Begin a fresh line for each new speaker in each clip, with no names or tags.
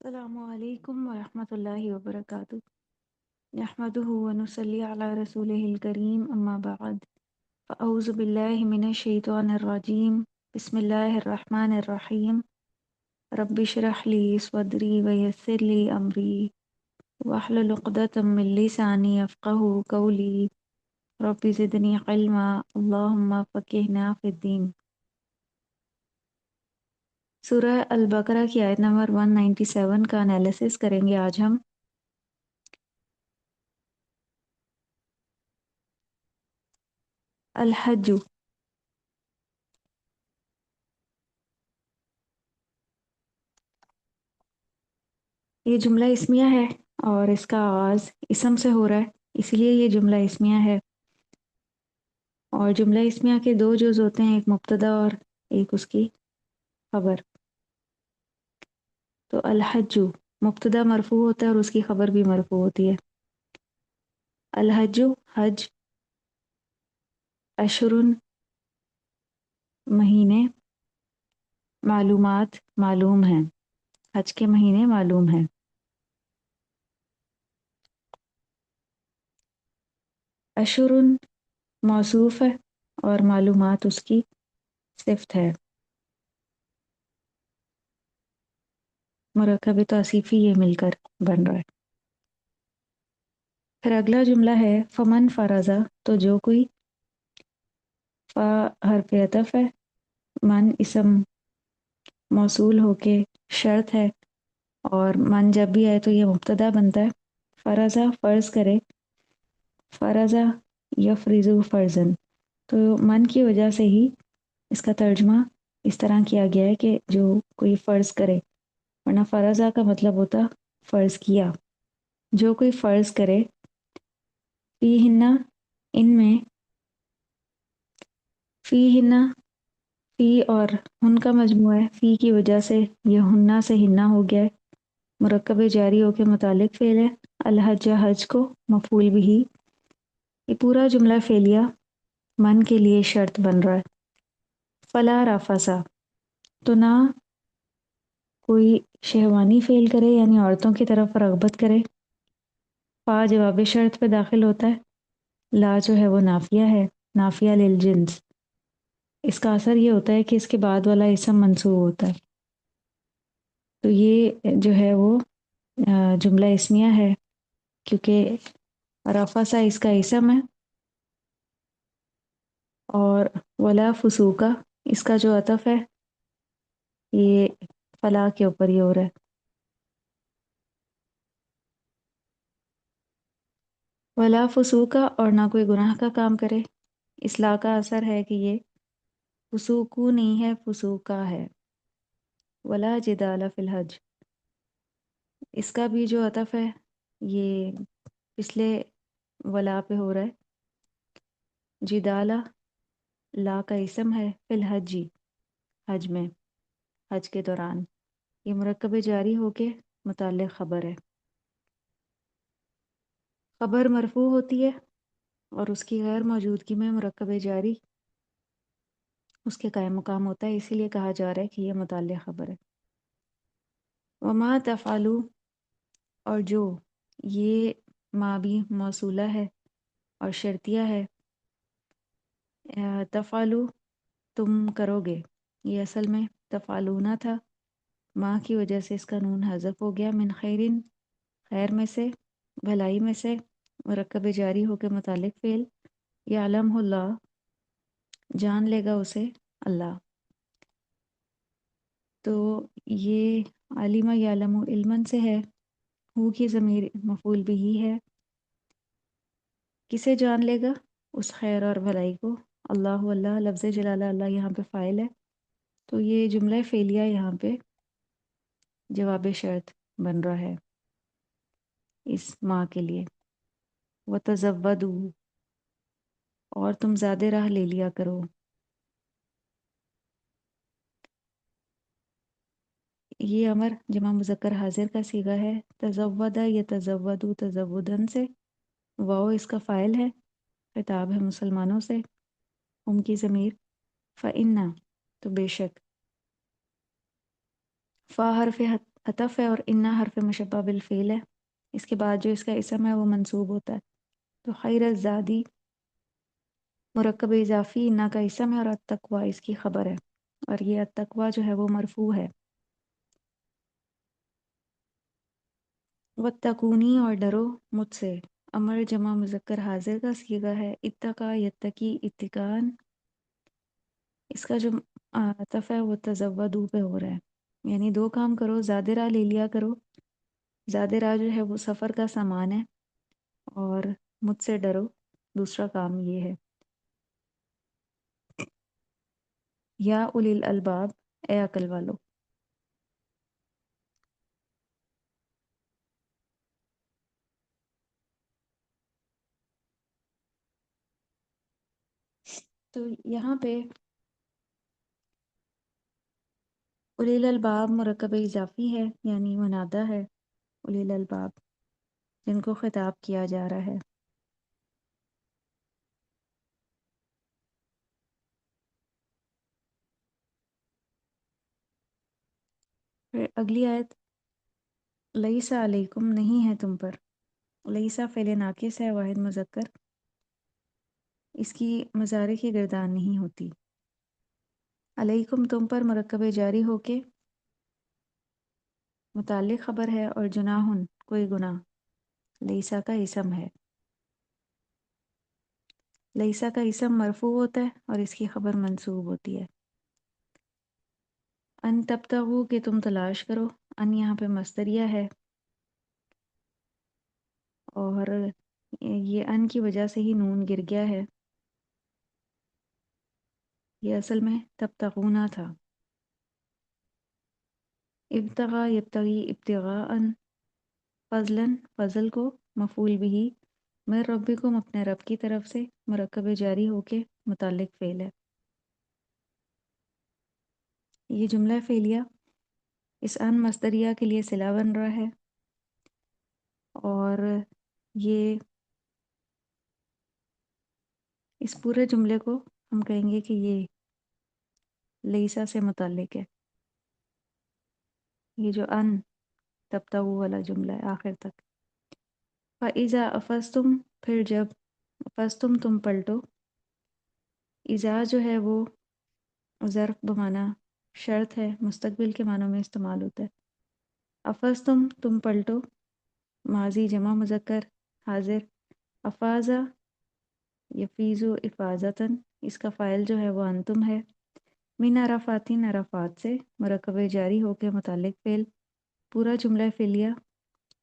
السلام علیکم ورحمۃ اللہ وبرکاتہ نحمده ونصلی علی رسولہ الکریم اما بعد فاعوذ باللہ من الشیطان الرجیم بسم اللہ الرحمن الرحیم رب اشرح لی صدری ویسر لی امری واحلل عقدۃ من لسانی یفقهوا قولی رب زدنی علما اللہم فقہنا فی الدین۔ سورہ البقرہ کی آیت نمبر 197 کا انالیسس کریں گے آج ہم۔ الحج، یہ جملہ اسمیہ ہے اور اس کا آغاز اسم سے ہو رہا ہے، اسی لیے یہ جملہ اسمیہ ہے۔ اور جملہ اسمیہ کے دو جز ہوتے ہیں، ایک مبتدا اور ایک اس کی خبر۔ تو الحج مبتدا مرفوع ہوتا ہے اور اس کی خبر بھی مرفوع ہوتی ہے۔ الحج حج، اشرن مہینے، معلومات معلوم ہیں، حج کے مہینے معلوم ہیں۔ اشرن موصوف ہے اور معلومات اس کی صفت ہے۔ مرکب توصیفی یہ مل کر بن رہا ہے۔ پھر اگلا جملہ ہے فمن فرضا، تو جو کوئی، فا حرف عطف ہے، من اسم موصول ہو کے شرط ہے، اور من جب بھی آئے تو یہ مبتدا بنتا ہے۔ فرضا فرض کرے، فرضا یفرضو فرزن، تو من کی وجہ سے ہی اس کا ترجمہ اس طرح کیا گیا ہے کہ جو کوئی فرض کرے، ورنہ فرضا کا مطلب ہوتا فرض کیا۔ جو کوئی فرض کرے، فی ہنہ ان میں، فی ہنہ فی اور ہن کا مجموعہ ہے، فی کی وجہ سے یہ ہنہ سے ہنہ ہو گیا ہے، مرکب جاری ہو کے متعلق فعل ہے۔ الحج حج کو مفعول بھی، یہ پورا جملہ فعلیہ من کے لیے شرط بن رہا ہے۔ فلا رفسا، تو نہ کوئی شہوانی فعل کرے یعنی عورتوں کی طرف رغبت کرے۔ فا جواب شرط پہ داخل ہوتا ہے، لا جو ہے وہ نافیہ ہے، نافیہ للجنس، اس کا اثر یہ ہوتا ہے کہ اس کے بعد والا اسم منصوب ہوتا ہے۔ تو یہ جو ہے وہ جملہ اسمیہ ہے، کیونکہ رفسا اس کا اسم ہے، اور ولا فسوقا اس کا جو عطف ہے یہ فلا کے اوپر ہی ہو رہا ہے۔ ولا فسوقا، اور نہ کوئی گناہ کا کام کرے، اصلاح کا اثر ہے کہ یہ فسوقو نہیں ہے، فسوقا ہے۔ ولا جدال فی الحج، اس کا بھی جو عطف ہے یہ پچھلے ولا پہ ہو رہا ہے۔ جدالہ لا کا اسم ہے، فی الحجی حج میں، حج کے دوران، یہ مرکب جاری ہو کے متعلق خبر ہے۔ خبر مرفوع ہوتی ہے اور اس کی غیر موجودگی میں مرکب جاری اس کے قائم مقام ہوتا ہے، اسی لیے کہا جا رہا ہے کہ یہ متعلق خبر ہے۔ وما تفعلوا، اور جو، یہ ما بھی موصولہ ہے اور شرطیہ ہے۔ تفعلوا تم کرو گے، یہ اصل میں تفعلونا تھا، ما کی وجہ سے اس کا نون حذف ہو گیا۔ من خیرن خیر میں سے، بھلائی میں سے، مرکب جاری ہو کے متعلق فعل۔ یعلمہ اللہ جان لے گا اسے اللہ، تو یہ علمہ یعلم علمن سے ہے، ہو کی ضمیر مفعول بھی ہے۔ کسے جان لے گا؟ اس خیر اور بھلائی کو۔ اللہ اللہ لفظ جلالہ اللہ یہاں پہ فاعل ہے، تو یہ جملہ فعلیہ یہاں پہ جواب شرط بن رہا ہے اس ماں کے لیے۔ وَتَزَوَّدُوا، اور تم زیادہ راہ لے لیا کرو۔ یہ امر جمع مذکر حاضر کا صیغہ ہے، تزودہ یا تزودو تزودن سے، واو اس کا فاعل ہے، خطاب ہے مسلمانوں سے، ہم کی ضمیر، فَإِنَّ تو بے شک، فا حرف عطف ہے اور انا حرف مشبہ بالفعل ہے، اس کے بعد جو اس کا اسم ہے وہ منصوب ہوتا ہے، تو خیر الزادی مرکب اضافی انا کا اسم ہے اور التقوی اس کی خبر ہے، اور یہ التقوی جو ہے وہ مرفوع ہے۔ واتقونی اور ڈرو مجھ سے، امر جمع مذکر حاضر کا صیغہ ہے، اتقا یتقی اتقان، اس کا جو عطف ہے وہ تزودو پہ ہو رہا ہے، یعنی دو کام کرو، زادرہ لے لیا کرو، زادرہ جو ہے وہ سفر کا سامان ہے، اور مجھ سے ڈرو دوسرا کام یہ ہے۔ یا اولی الالباب، اے عقل والو۔ تو یہاں پہ اولی الالباب مرکب اضافی ہے، یعنی منادہ ہے، اولی الالباب جن کو خطاب کیا جا رہا ہے۔ پھر اگلی آیت، لیسا علیکم، نہیں ہے تم پر، لیسا فعل ناقص ہے واحد مذکر، اس کی مضارع کی گردان نہیں ہوتی۔ علیکم تم پر مرکب جاری ہو کے متعلق خبر ہے، اور جناحن کوئی گناہ، لیسا کا اسم ہے، لیسا کا اسم مرفوع ہوتا ہے اور اس کی خبر منصوب ہوتی ہے۔ ان تبتغوا کہ تم تلاش کرو، ان یہاں پہ مصدریہ ہے، اور یہ ان کی وجہ سے ہی نون گر گیا ہے، یہ اصل میں تبتغونا تھا۔ ابتغا یبتغی ابتغاء، فضلاً فضل کو، مفعول بھی، میں ربکم اپنے رب کی طرف سے، مرکب جاری ہو کے متعلق فعل ہے۔ یہ جملہ فعلیہ اس ان مصدریہ کے لیے صلہ بن رہا ہے، اور یہ اس پورے جملے کو ہم کہیں گے کہ یہ لیسا سے متعلق ہے، یہ جو ان تبتغوا والا جملہ ہے آخر تک۔ فَإِذَا أَفَزْتُمْ پھر جب، افزتم تم پلٹو، اذا جو ہے وہ ظرف بمعنی شرط ہے، مستقبل کے معنوں میں استعمال ہوتا ہے۔ افزتم تم پلٹو، ماضی جمع مذکر حاضر، افازا یفیزو افازتاً، اس کا فاعل جو ہے وہ انتم ہے، من عرفاتین عرفات سے، مرکب جاری ہو کے متعلق فعل، پورا جملہ فعلیہ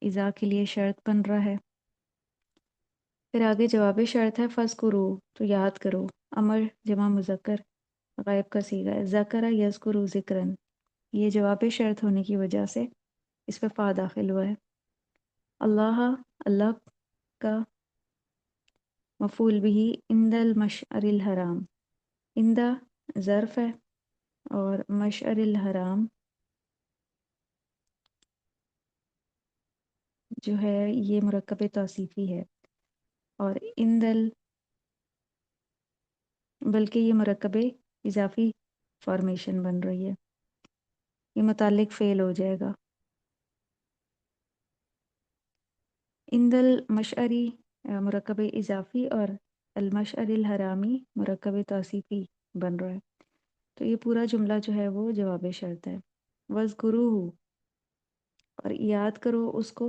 اذا کے لیے شرط بن رہا ہے۔ پھر آگے جواب شرط ہے، فذکرو تو یاد کرو، امر جمع مذکر غائب کا صیغہ ہے، ذکر یذکر ذکرن، یہ جواب شرط ہونے کی وجہ سے اس پہ فا داخل ہوا ہے۔ اللہ اللہ کا مفعول بھی، عند المشعر الحرام، عند ظرف ہے، اور مشعر الحرام جو ہے یہ مرکب توصیفی ہے، اور بلکہ یہ مرکب اضافی فارمیشن بن رہی ہے، یہ متعلق فعل ہو جائے گا۔ عند المشعری مرکب اضافی، اور المشعر الحرامی مرکب توصیفی بن رہا ہے، تو یہ پورا جملہ جو ہے وہ جواب شرط ہے۔ وَاذْكُرُوهُ اور یاد کرو اس کو،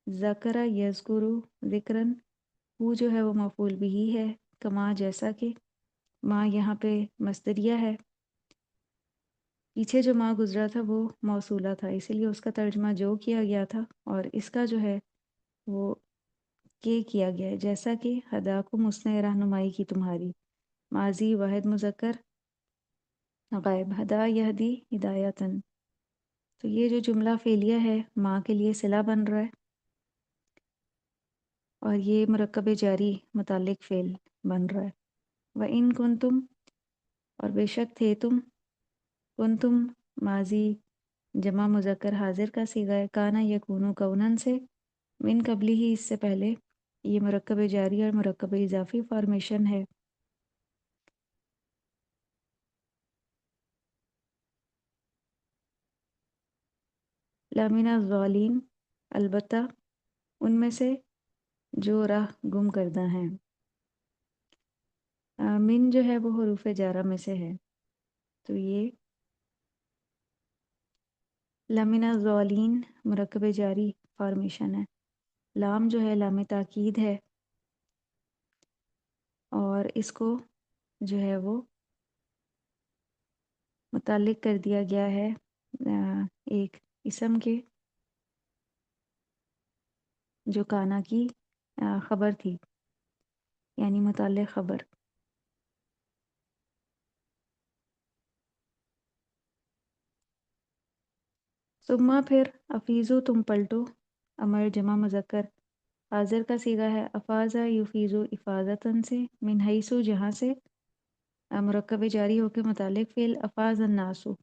ذکر یذکر ذکرن، وہ جو ہے وہ مفعول بھی ہے، کما جیسا کہ، ما یہاں پہ مصدریہ ہے، پیچھے جو ما گزرا تھا وہ موصولہ تھا، اسی لیے اس کا ترجمہ جو کیا گیا تھا، اور اس کا جو ہے وہ کیا گیا ہے، جیسا کہ ہداکم اس نے رہنمائی کی تمہاری، ماضی واحد مذکر غائب، ہدا یہدی ہدایتن، تو یہ جو جملہ فعلیہ ہے ماں کے لیے صلہ بن رہا ہے، اور یہ مرکب جاری متعلق فعل بن رہا ہے۔ وَإِن كُنتُم اور بے شک تھے تم، کنتم ماضی جمع مذکر حاضر کا صیغہ ہے، کانا یکونو کونن سے، من قبلی ہی اس سے پہلے، یہ مرکب جاری اور مرکب اضافی فارمیشن ہے۔ لامن الظالین، البتہ ان میں سے جو راہ گم کردہ ہیں۔ من جو ہے وہ حروف جارہ میں سے ہے، تو یہ لامن الظالین مرکب جاری فارمیشن ہے۔ لام جو ہے لام تاکید ہے، اور اس کو جو ہے وہ متعلق کر دیا گیا ہے ایک اسم کے جو کانا کی خبر تھی، یعنی متعلق خبر۔ ثم پھر افیزو تم پلٹو، امر جمع مذکر حاضر کا صیغہ ہے، افازہ یفیزو افاظتن سے، من حیثو جہاں سے، مرکب جاری ہو کے متعلق فعل افاظ الناسو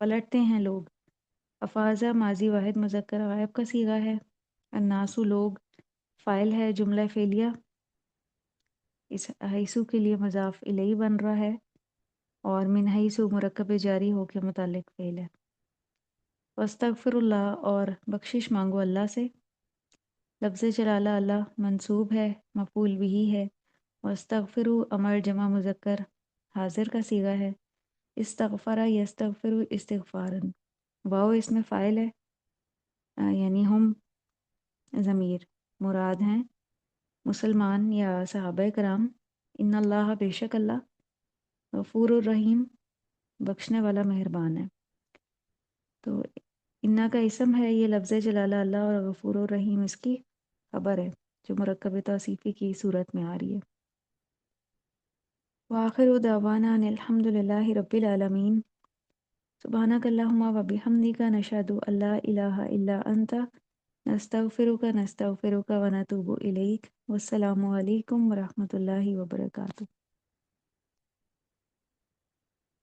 پلٹتے ہیں لوگ، افاظہ ماضی واحد مذکر غائب کا صیغہ ہے، الناسو لوگ فاعل ہے، جملہ فعلیہ اس حیثو کے لیے مضاف الیہ بن رہا ہے، اور من حیثو مرکب جاری ہو کے متعلق فعل ہے۔ واستغفر اللہ، اور بخشش مانگو اللہ سے، لفظ جلالہ اللہ منصوب ہے، مفعول بھی ہے، واستغفروا امر جمع مذکر حاضر کا صیغہ ہے، استغفر یستغفر استغفارن، واو اس میں فاعل ہے، یعنی ہم ضمیر مراد ہیں مسلمان یا صحابہ کرام، ان اللہ بے شک اللہ غفور الرحیم بخشنے والا مہربان ہے۔ تو انا کا اسم ہے، یہ لفظ جلالہ اللہ، اور غفور الرحیم اس کی خبر ہے جو مرکب توصیفی کی صورت میں آ رہی ہے۔ وآخر دعوانا ان الحمد للہ رب العالمین، سبحانک اللہم و بحمدک نشہد ان لا الہ الا انت نستغفرک و نتوب الیک، والسلام علیکم ورحمۃ اللہ وبرکاتہ۔